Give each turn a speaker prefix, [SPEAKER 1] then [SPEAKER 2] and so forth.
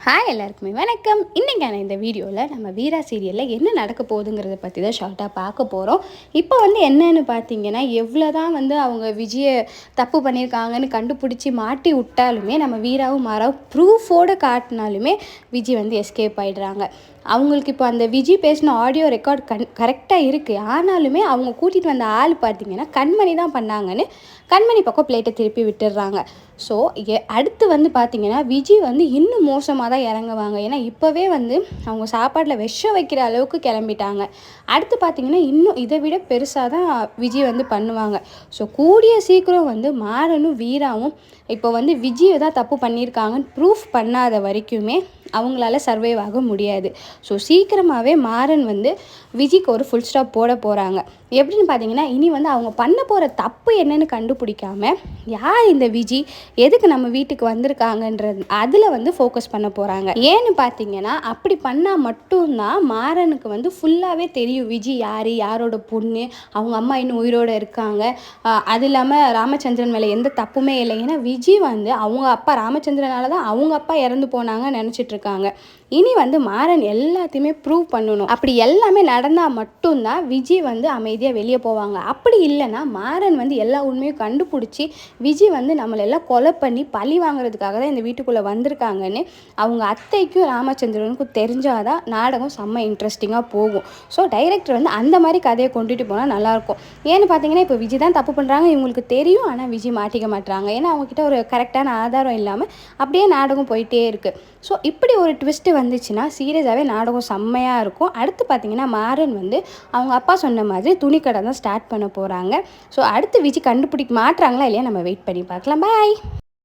[SPEAKER 1] Hi எல்லாருக்குமே வணக்கம். இன்றைக்கான இந்த வீடியோவில் நம்ம வீரா சீரியலில் என்ன நடக்க போகுதுங்கிறத பற்றி தான் ஷார்ட்டாக பார்க்க போகிறோம். இப்போ என்னென்னு பார்த்தீங்கன்னா, எவ்வளோ தான் அவங்க விஜயை தப்பு பண்ணியிருக்காங்கன்னு கண்டுபிடிச்சி மாட்டி விட்டாலுமே, நம்ம வீராவும் மாறாவும் ப்ரூஃபோடு காட்டினாலுமே விஜய் எஸ்கேப் ஆகிடுறாங்க. அவங்களுக்கு இப்போ அந்த விஜய் பேசின ஆடியோ ரெக்கார்ட் கரெக்டாக இருக்குது. ஆனாலுமே அவங்க கூட்டிகிட்டு வந்த ஆள் பார்த்திங்கன்னா கண்மணி தான் பண்ணாங்கன்னு கண்மணி பக்கம் பிளேட்டை திருப்பி விட்டுடுறாங்க. ஸோ அடுத்து பார்த்திங்கன்னா விஜய் இன்னும் மோசமாக தான் இறங்குவாங்க. ஏன்னா இப்போவே அவங்க சாப்பாட்டில் விஷம் வைக்கிற அளவுக்கு கிளம்பிட்டாங்க. அடுத்து பார்த்திங்கன்னா இன்னும் இதை விட பெருசாக தான் விஜய் பண்ணுவாங்க. ஸோ கூடிய சீக்கிரம் மாறனும் வீராவும் இப்போ விஜயை தான் தப்பு பண்ணியிருக்காங்கன்னு ப்ரூஃப் பண்ணாத வரைக்குமே அவங்களால சர்வைவ் ஆக முடியாது. ஸோ சீக்கிரமாகவே மாறன் விஜய்க்கு ஒரு ஃபுல் ஸ்டாப் போட போகிறாங்க. எப்படின்னு பார்த்தீங்கன்னா, இனி அவங்க பண்ண போகிற தப்பு என்னன்னு கண்டுபிடிக்காம யார் இந்த விஜய், எதுக்கு நம்ம வீட்டுக்கு வந்திருக்காங்கன்றது அதில் ஃபோக்கஸ் பண்ண போகிறாங்க. ஏன்னு பார்த்தீங்கன்னா, அப்படி பண்ணால் மட்டும்தான் மாறனுக்கு ஃபுல்லாகவே தெரியும் விஜய் யார், யாரோட பொண்ணு, அவங்க அம்மா இன்னும் உயிரோடு இருக்காங்க. அது இல்லாமல் ராமச்சந்திரன் மேலே எந்த தப்புமே இல்லை. ஏன்னா விஜய் அவங்க அப்பா ராமச்சந்திரனால தான் அவங்க அப்பா இறந்து போனாங்கன்னு நினச்சிட்டு இருக்காங்க. இனி மாறன் எல்லாத்தையுமே ப்ரூவ் பண்ணணும். அப்படி எல்லாமே நடந்தால் மட்டும்தான் விஜய் அமைதியாக வெளியே போவாங்க. அப்படி இல்லைன்னா மாறன் எல்லா உண்மையும் கண்டுபிடிச்சி விஜய் நம்மளெல்லாம் கொலை பண்ணி பழி வாங்குறதுக்காக தான் இந்த வீட்டுக்குள்ளே வந்திருக்காங்கன்னு அவங்க அத்தைக்கும் ராமச்சந்திரனுக்கும் தெரிஞ்சாதான் நாடகம் செம்ம இன்ட்ரெஸ்டிங்காக போகும். ஸோ டைரக்டர் அந்த மாதிரி கதையை கொண்டுட்டு போனால் நல்லாயிருக்கும். ஏன்னு பார்த்தீங்கன்னா, இப்போ விஜய் தான் தப்பு பண்ணுறாங்க இவங்களுக்கு தெரியும். ஆனால் விஜய் மாட்டிக்க மாட்டுறாங்க. ஏன்னா அவங்ககிட்ட ஒரு கரெக்டான ஆதாரம் இல்லாமல் அப்படியே நாடகம் போயிட்டே இருக்குது. ஸோ இப்படி ஒரு ட்விஸ்ட்டு வந்துச்சுன்னா சீரியஸாகவே நாடகம் செம்மையாக இருக்கும். அடுத்து பார்த்திங்கன்னா மாறன் அவங்க அப்பா சொன்ன மாதிரி துணிக்கடை தான் ஸ்டார்ட் பண்ண போகிறாங்க. ஸோ அடுத்து விஜய் கண்டுபிடிக்க மாட்டுறாங்களா இல்லையா நம்ம வெயிட் பண்ணி பார்க்கலாம். பாய்.